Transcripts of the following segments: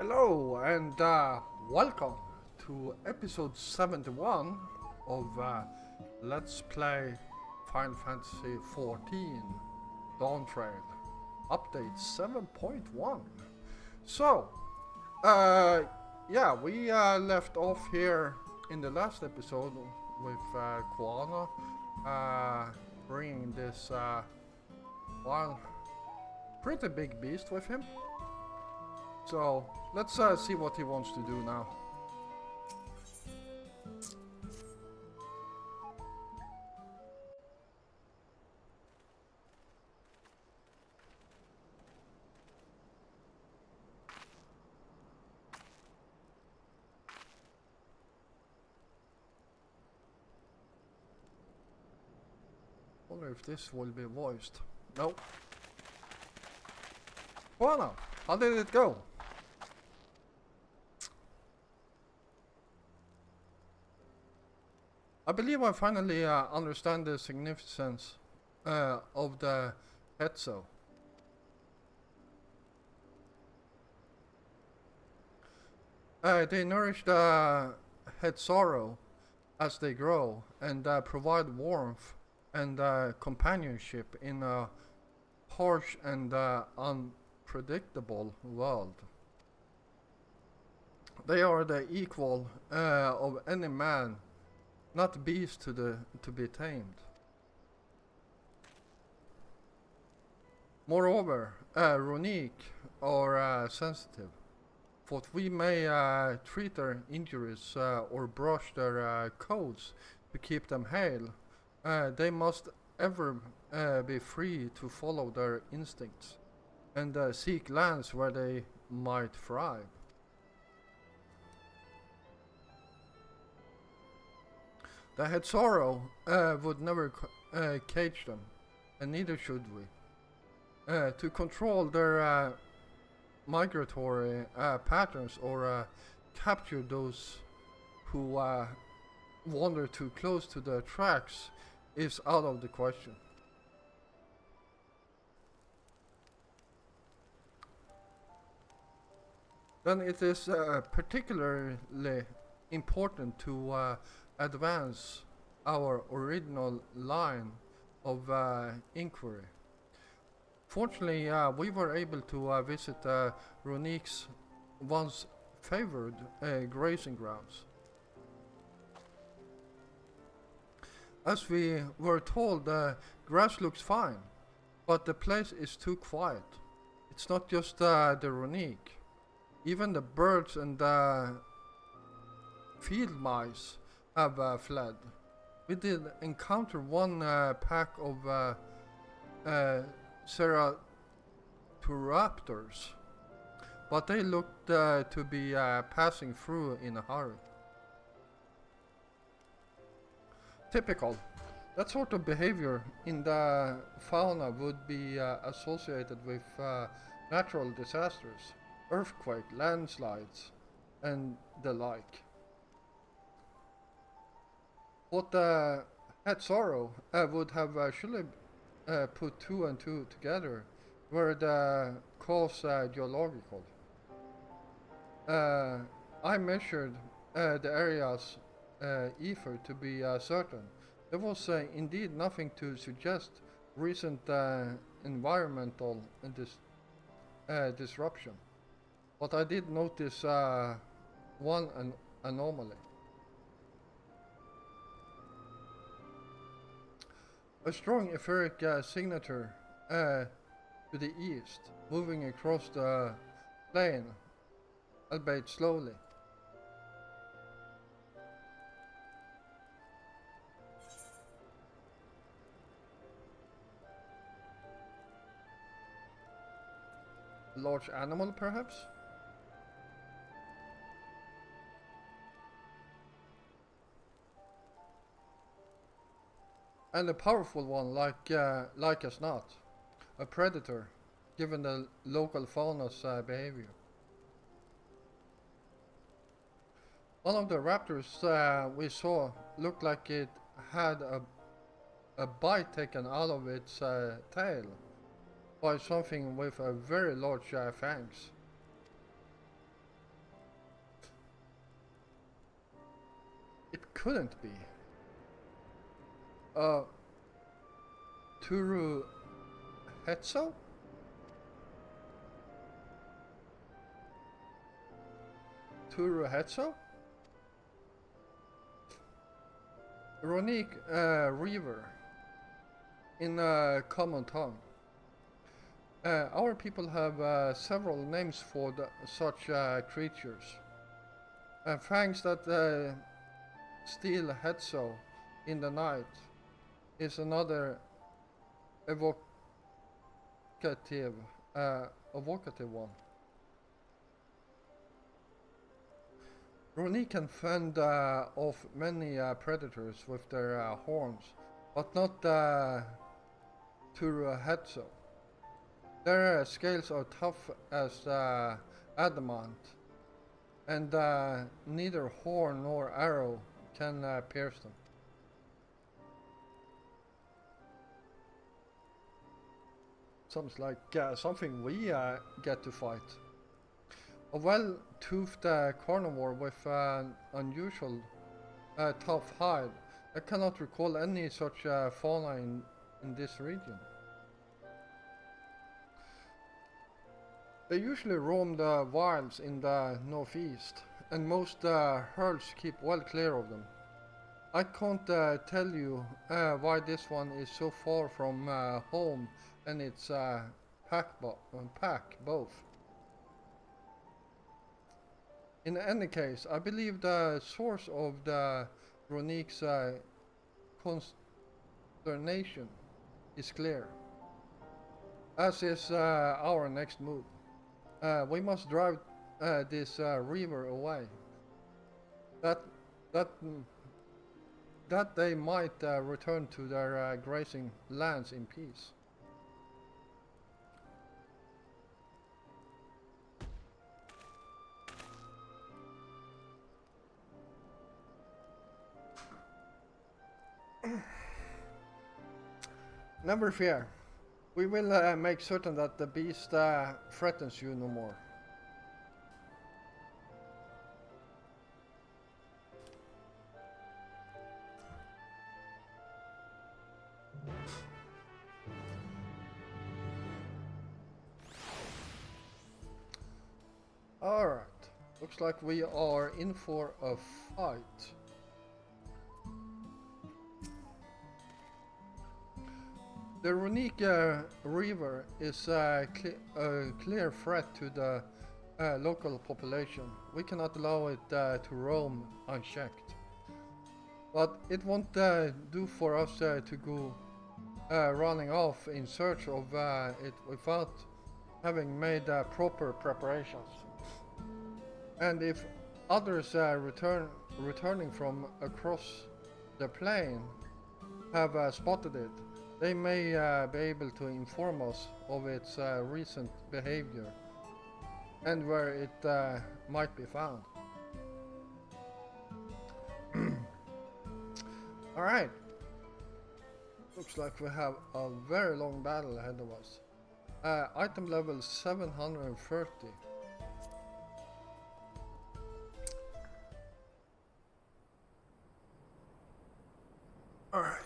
Hello and welcome to episode 71 of Let's Play Final Fantasy XIV Dawn Trail Update 7.1. So, yeah, we left off here in the last episode with Koana bringing this, well, pretty big beast with him. So let's see what he wants to do now. Wonder if this will be voiced. No. Well, how did it go? I believe I finally understand the significance of the Hetzo. They nourish the Hetzoro as they grow and provide warmth and companionship in a harsh and unpredictable world. They are the equal of any man, not beast to be tamed. Moreover, Runique are sensitive. For we may treat their injuries or brush their coats to keep them hale, they must ever be free to follow their instincts and seek lands where they might thrive. The Hetzoro would never cage them, and neither should we. To control their migratory patterns or capture those who wander too close to the tracks is out of the question. Then it is particularly important to advance our original line of inquiry. Fortunately, we were able to visit Runique's once favored grazing grounds. As we were told, the grass looks fine, but the place is too quiet. It's not just the Runique. Even the birds and the field mice have fled. We did encounter one pack of Ceratoraptors, but they looked to be passing through in a hurry. Typical. That sort of behavior in the fauna would be associated with natural disasters, earthquake, landslides, and the like. What the Hetzoro would have surely put two and two together were the cause geological. I measured the area's ether to be certain. There was indeed nothing to suggest recent environmental disruption, but I did notice one anomaly. A strong etheric signature to the east, moving across the plain, albeit slowly. A large animal, perhaps? And a powerful one, like as not. A predator, given the local fauna's behavior. One of the raptors we saw looked like it had a bite taken out of its tail by something with a very large fangs. It couldn't be. Turu Hetso? Turu Hetso? Runic River in common tongue. Our people have several names for such creatures. Fangs that steal Hetso in the night is another evocative one. Runi can fend off many predators with their horns, but not Turuhetso. Their scales are tough as adamant, and neither horn nor arrow can pierce them. Sounds like something we get to fight. A well-toothed carnivore with an unusual tough hide. I cannot recall any such fauna in this region. They usually roam the wilds in the northeast, and most herds keep well clear of them. I can't tell you why this one is so far from home and its pack both. In any case, I believe the source of the Ronik's consternation is clear, as is our next move. We must drive this river away. That they might return to their grazing lands in peace. Never fear. We will make certain that the beast threatens you no more. Alright. Looks like we are in for a fight. The Runic River is a clear threat to the local population. We cannot allow it to roam unchecked. But it won't do for us to go running off in search of it without having made proper preparations. And if others returning from across the plain have spotted it, they may be able to inform us of its recent behavior and where it might be found. Alright. Looks like we have a very long battle ahead of us. Item level 730. Alright.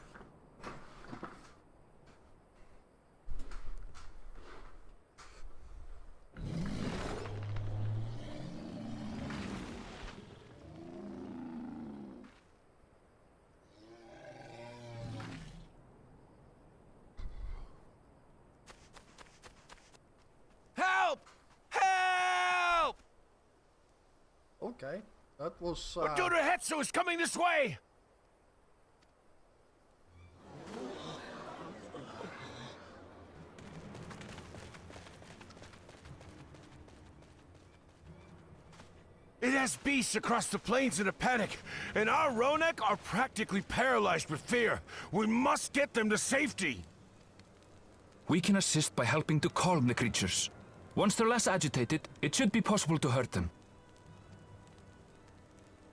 Okay, that was Hetsu is coming this way! It has beasts across the plains in a panic, and our Ronek are practically paralyzed with fear. We must get them to safety! We can assist by helping to calm the creatures. Once they're less agitated, it should be possible to hurt them.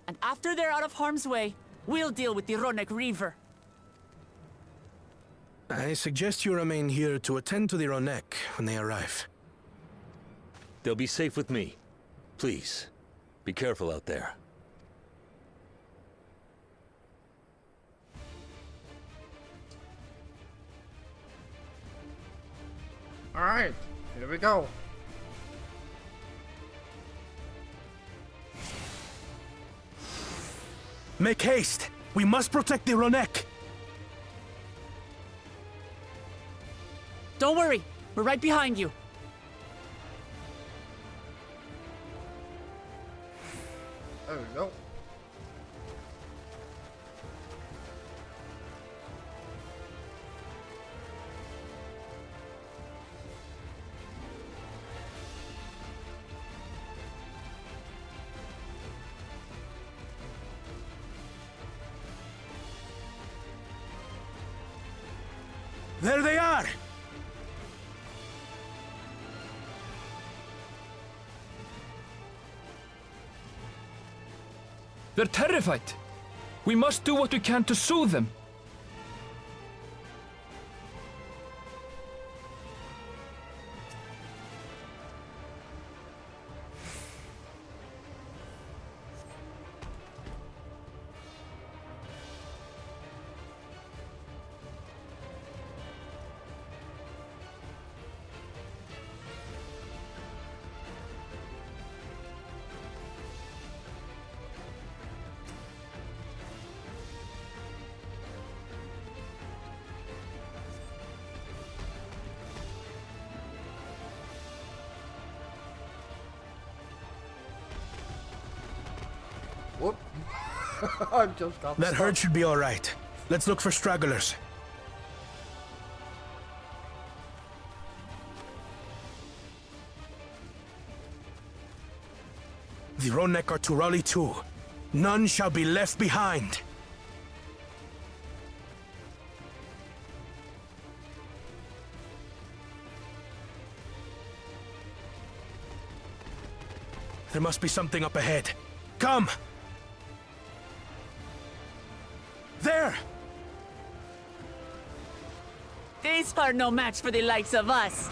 And after they're out of harm's way, we'll deal with the Ronek River. I suggest you remain here to attend to the Ronek when they arrive. They'll be safe with me. Please, be careful out there. Alright, here we go. Make haste! We must protect the Ronek! Don't worry, we're right behind you. There we go. There they are! They're terrified. We must do what we can to soothe them. Whoop. I've just got That stuck. herd should be alright. Let's look for stragglers. The Ronek are to rally too. None shall be left behind. There must be something up ahead. Come! There! These are no match for the likes of us.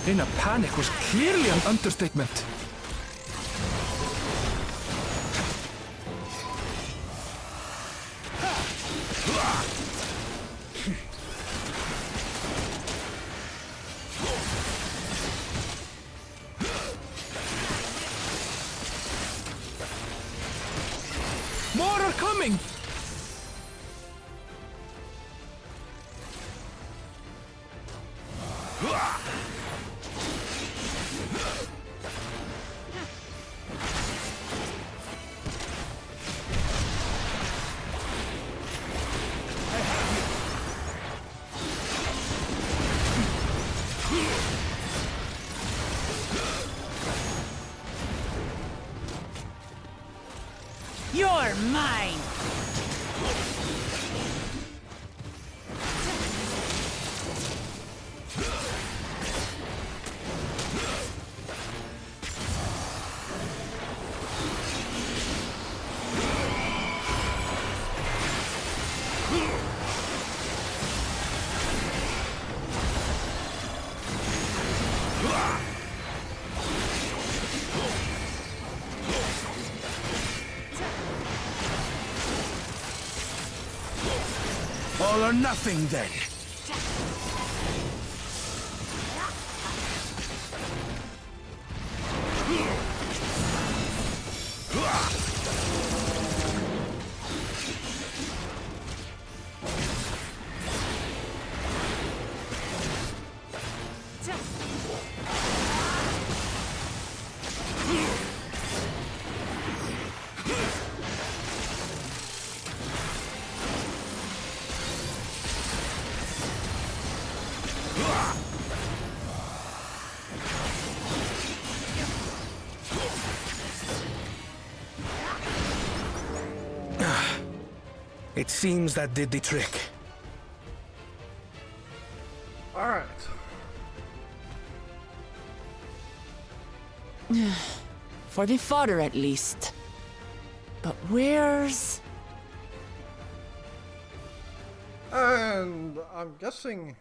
In a panic was clearly an understatement. More are coming! You're mine! All or nothing, then. It seems that did the trick. Alright. For the fodder, at least. But where's... And I'm guessing...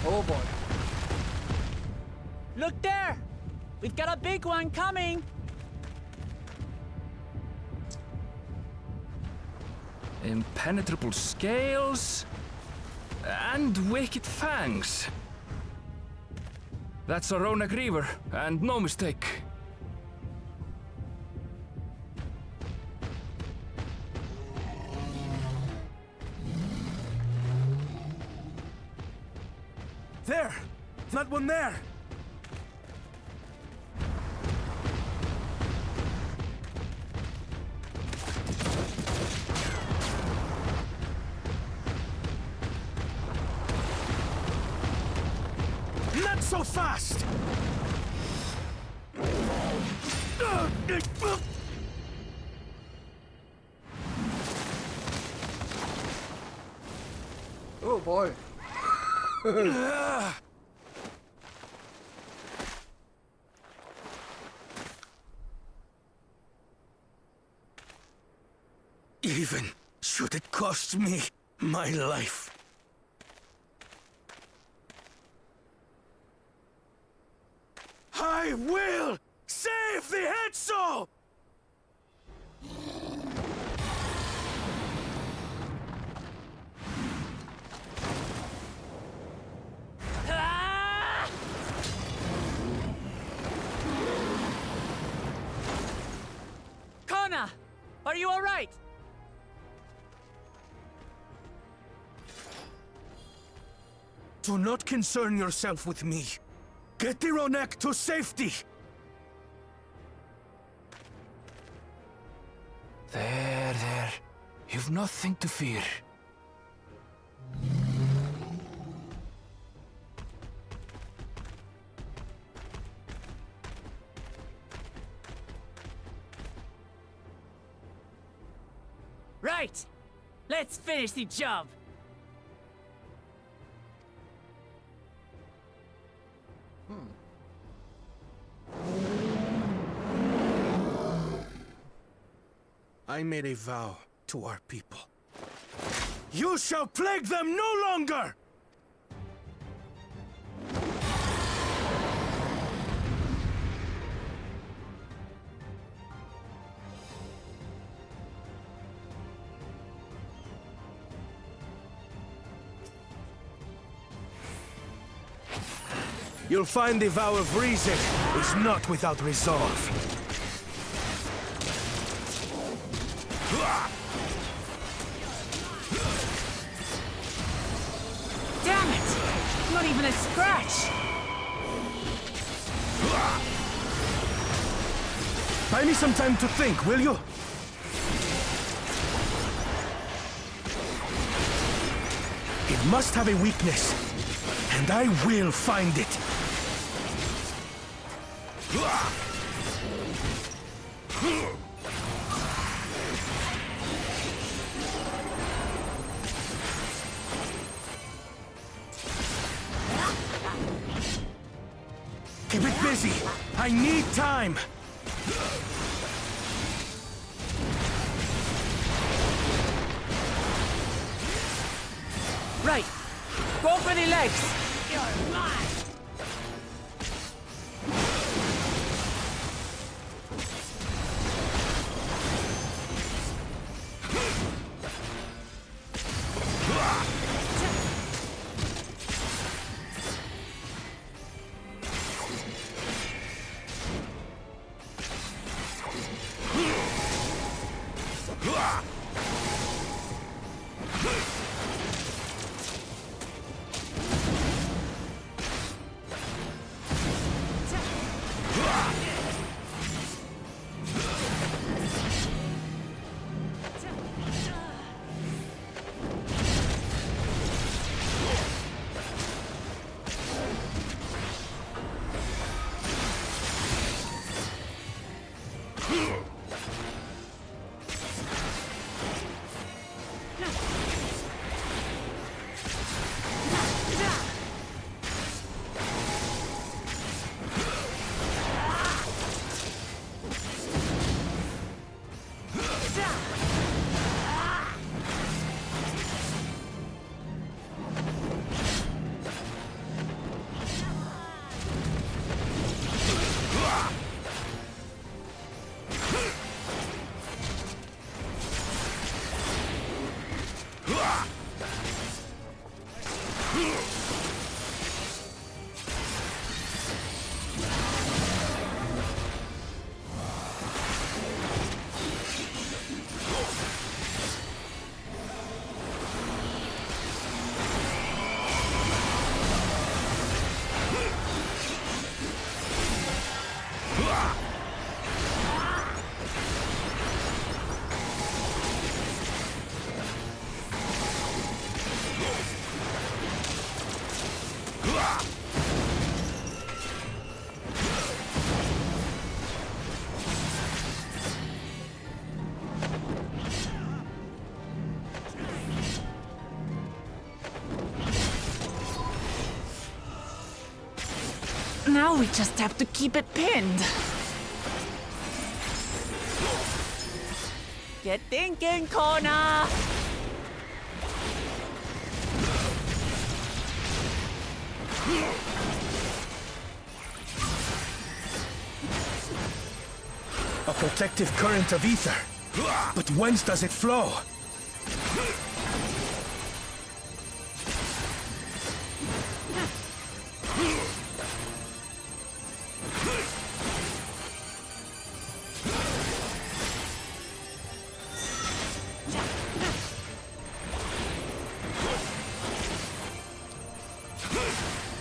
Oh boy. Look there! We've got a big one coming! Impenetrable scales... and wicked fangs. That's a Ronak Reaver, and no mistake. There! That one there! Not so fast! Oh boy. Even should it cost me my life. I will save the Hetzel! Ah! Kona! Are you alright? Do not concern yourself with me. Get the Ronek to safety! There. You've nothing to fear. Right! Let's finish the job! I made a vow to our people. You shall plague them no longer! You'll find the vow of reason is not without resolve. Damn it! Not even a scratch! Buy me some time to think, will you? It must have a weakness, and I will find it. Keep it busy. I need time. Right! Go for the legs! You're mine! Now we just have to keep it pinned. Get thinking, Kona! A protective current of ether. But whence does it flow?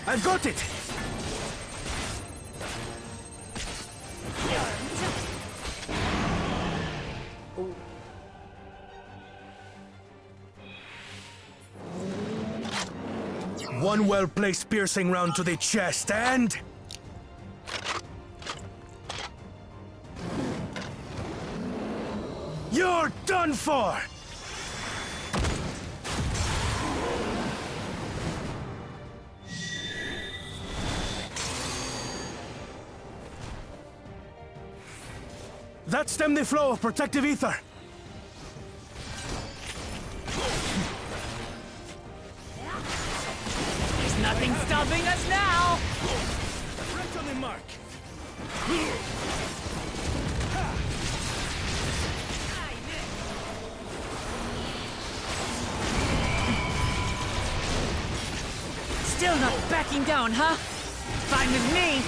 I've got it! One well-placed piercing round to the chest, and... you're done for! That stemmed the flow of protective ether. There's nothing stopping us now! Right on the mark. Still not backing down, huh? Fine with me!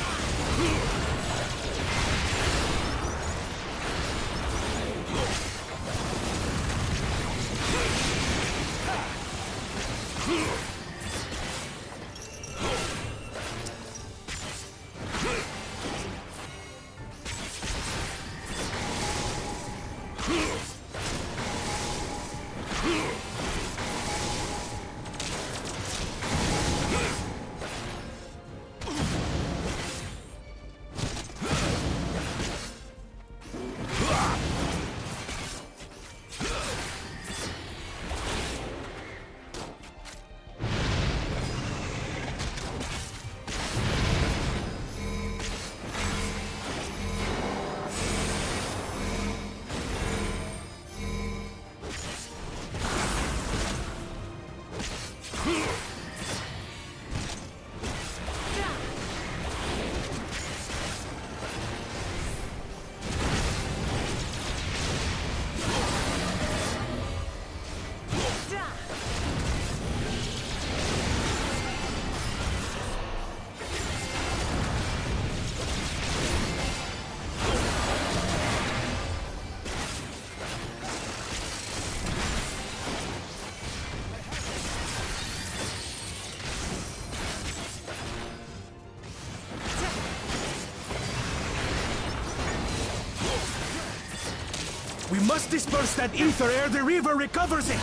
We must disperse that ether ere the river recovers it!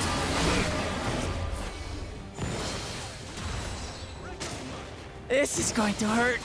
This is going to hurt.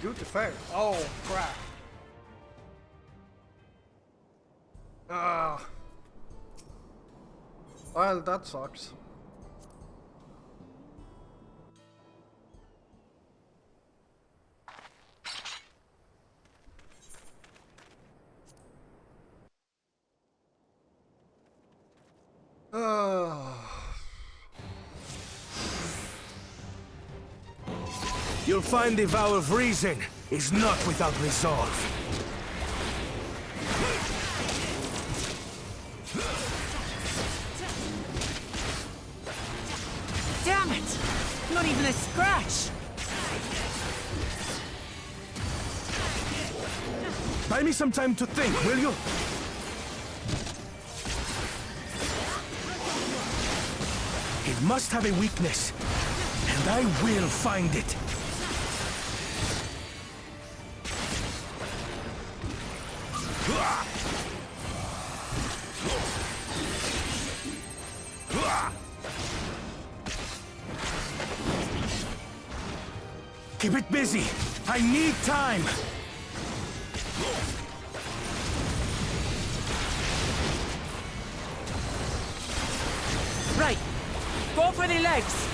Shoot the fire. Oh, crap. Well, that sucks. You'll find the vow of reason is not without resolve. Damn it! Not even a scratch! Buy me some time to think, will you? It must have a weakness, and I will find it. Keep it busy. I need time. Right. Go for the legs.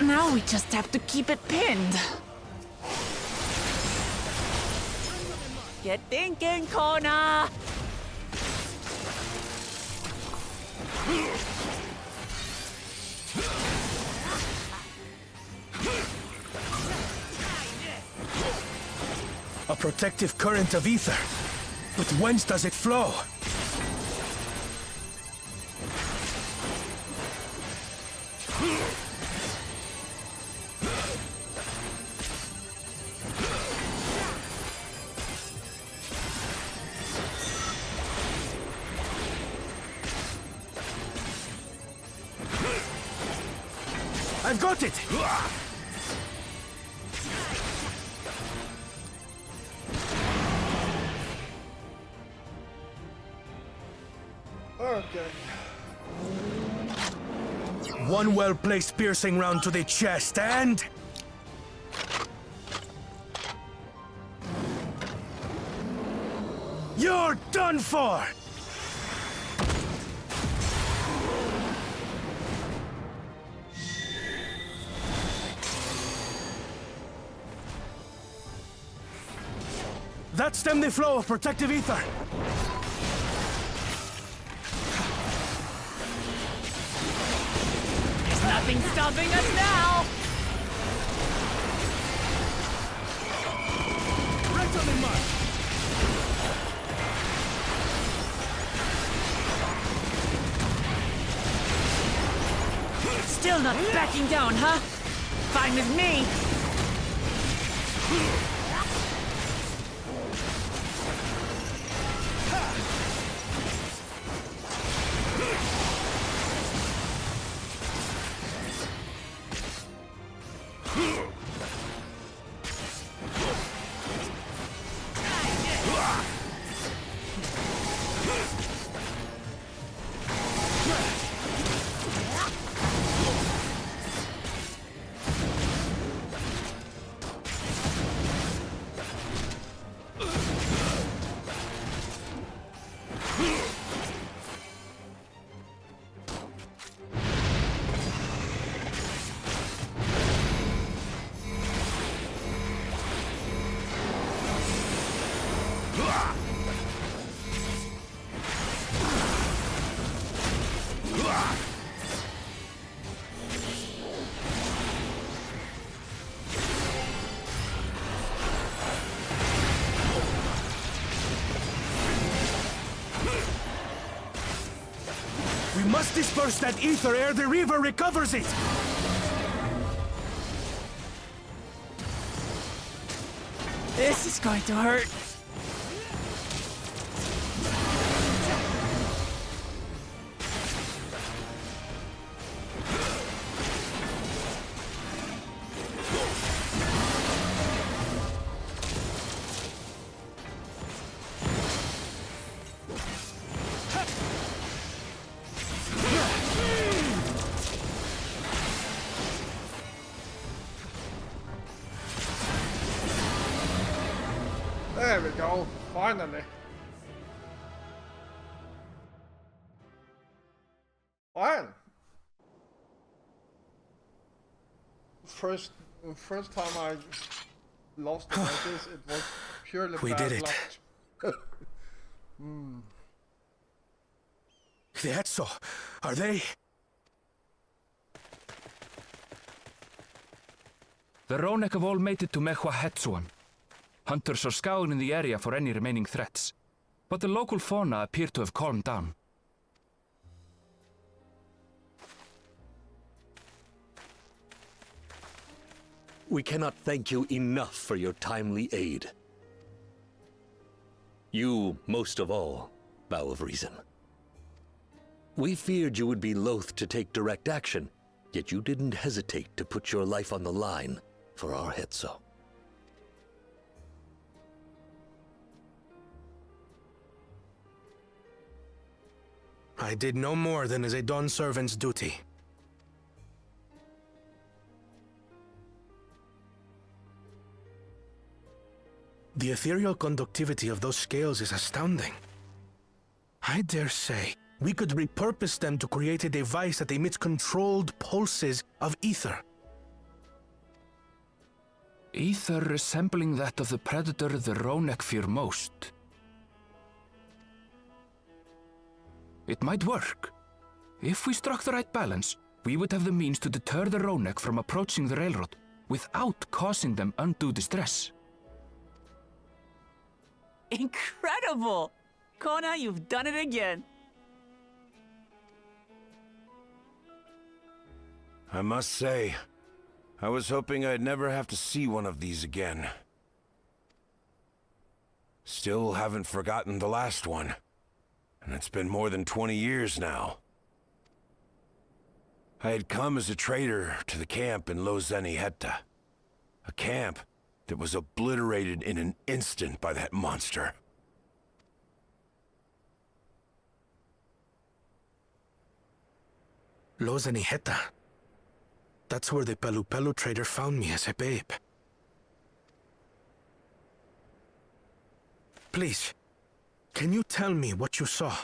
Now we just have to keep it pinned. Get thinking, Kona! A protective current of ether. But whence does it flow? I've got it! Okay. One well-placed piercing round to the chest, and... you're done for! That stemmed the flow of protective ether. There's nothing stopping us now! Right on the mark. Still not backing down, huh? Fine with me! We must disperse that ether ere the Reaver recovers it! This is going to hurt. There we go, finally. Fine. First time I lost like this, it was purely We bad did it. luck. The Etso, are they? The Ronek have all made it to Mehua Hetsuan. Hunters are scouring the area for any remaining threats, but the local fauna appear to have calmed down. We cannot thank you enough for your timely aid. You, most of all, Bow of Reason. We feared you would be loath to take direct action, yet you didn't hesitate to put your life on the line for our Hetso. I did no more than is a Dawn servant's duty. The ethereal conductivity of those scales is astounding. I dare say we could repurpose them to create a device that emits controlled pulses of ether. Ether resembling that of the predator the Ronek fear most. It might work. If we struck the right balance, we would have the means to deter the Ronek from approaching the railroad without causing them undue distress. Incredible! Kona, you've done it again. I must say, I was hoping I'd never have to see one of these again. Still haven't forgotten the last one. And it's been more than 20 years now. I had come as a trader to the camp in Lozeni Hetta. A camp that was obliterated in an instant by that monster. Lozeni Hetta. That's where the Pelu Pelu trader found me as a babe. Please, can you tell me what you saw?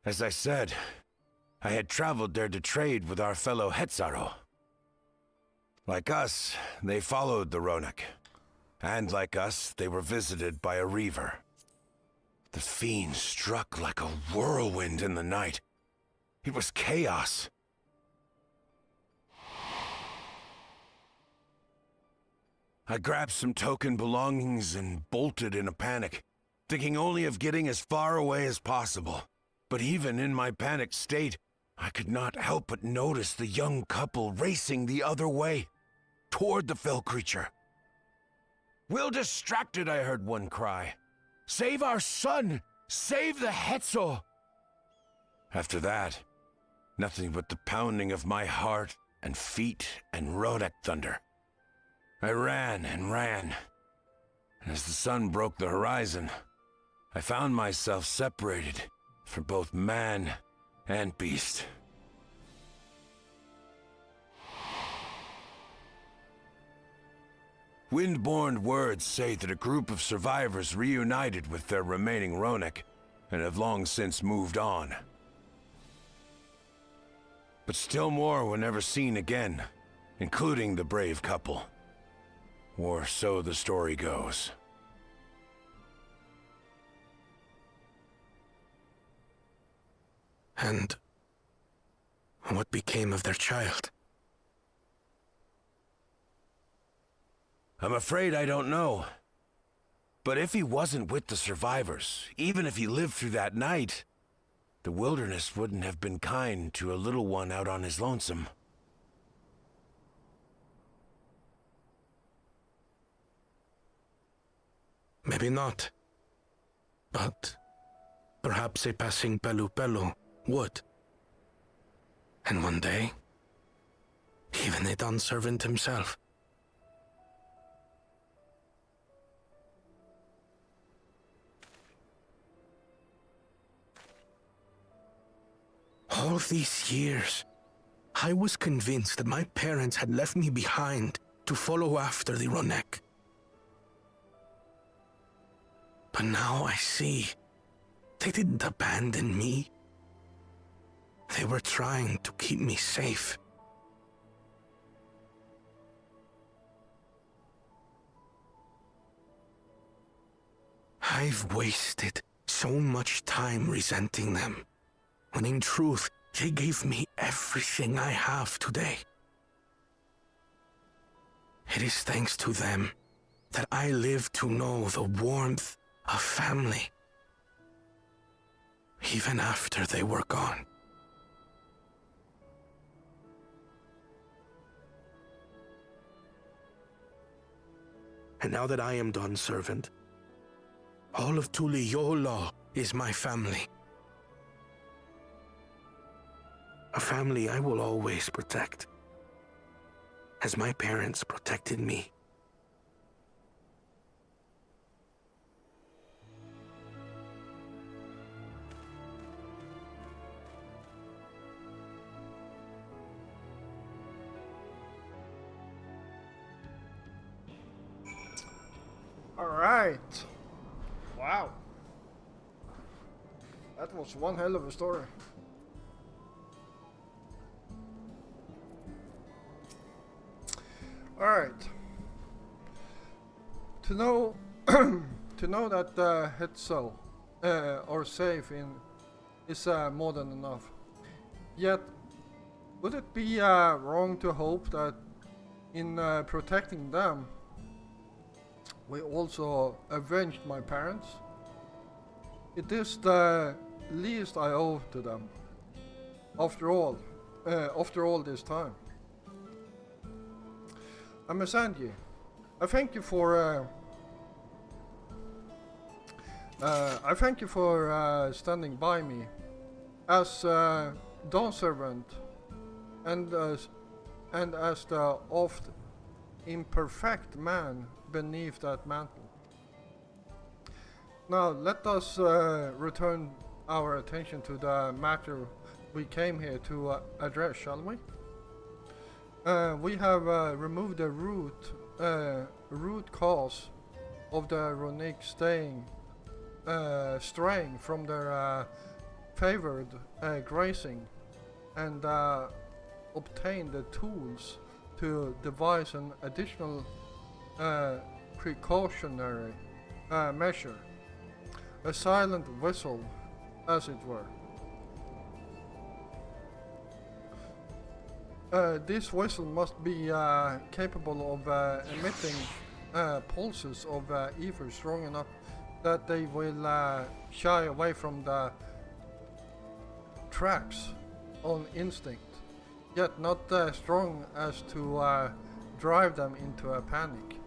As I said, I had traveled there to trade with our fellow Hetzaro. Like us, they followed the Ronek. And like us, they were visited by a Reaver. The fiend struck like a whirlwind in the night. It was chaos. I grabbed some token belongings and bolted in a panic, thinking only of getting as far away as possible. But even in my panicked state, I could not help but notice the young couple racing the other way, toward the fell creature. Will distracted, I heard one cry. Save our son! Save the Hetzo! After that, nothing but the pounding of my heart and feet and Ronek thunder. I ran and ran, and as the sun broke the horizon, I found myself separated from both man and beast. Windborne words say that a group of survivors reunited with their remaining Ronek and have long since moved on. But still more were never seen again, including the brave couple. Or so the story goes. And what became of their child? I'm afraid I don't know. But if he wasn't with the survivors, even if he lived through that night, the wilderness wouldn't have been kind to a little one out on his lonesome. Maybe not. But perhaps a passing Pelu would. And one day, even a Dawn servant himself. All these years, I was convinced that my parents had left me behind to follow after the Ronek. But now I see they didn't abandon me. They were trying to keep me safe. I've wasted so much time resenting them, when in truth, they gave me everything I have today. It is thanks to them that I live to know the warmth of family, even after they were gone. And now that I am Dawn's servant, all of Tuliyola is my family. A family I will always protect, as my parents protected me. Alright. Wow. That was one hell of a story. Alright. To know to know that Hetzo are safe in is more than enough. Yet would it be wrong to hope that in protecting them we also avenged my parents? It is the least I owe to them. After all this time. Amasanji, I thank you for standing by me as Dawn servant and as the oft imperfect man beneath that mantle. Now let us return our attention to the matter we came here to address, shall we? We have removed the root cause of the Runic straying from their favored grazing and obtained the tools to devise an additional precautionary measure, a silent whistle, as it were. This whistle must be capable of emitting pulses of ether strong enough that they will shy away from the traps on instinct, yet not strong as to drive them into a panic.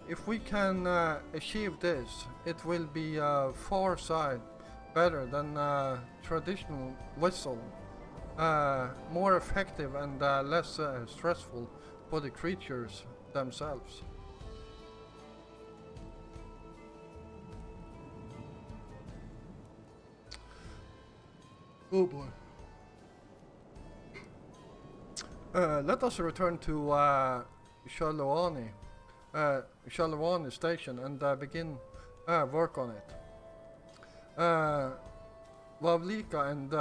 If we can achieve this, it will be far side better than traditional whistle. More effective and less stressful for the creatures themselves. Oh boy. Let us return to Shalawani station and begin work on it. Wavlika and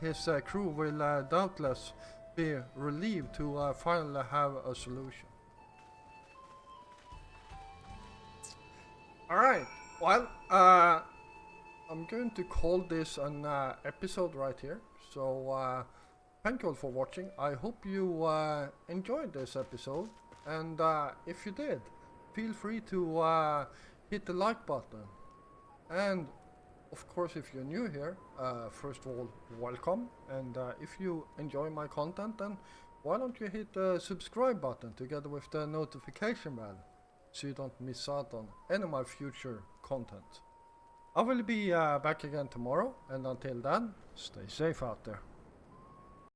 his crew will doubtless be relieved to finally have a solution. Alright, well, I'm going to call this an episode right here. So, thank you all for watching. I hope you enjoyed this episode. And if you did, feel free to hit the like button. And of course, if you're new here, first of all, welcome. And if you enjoy my content, then why don't you hit the subscribe button together with the notification bell, so you don't miss out on any of my future content. I will be back again tomorrow, and until then, stay safe out there.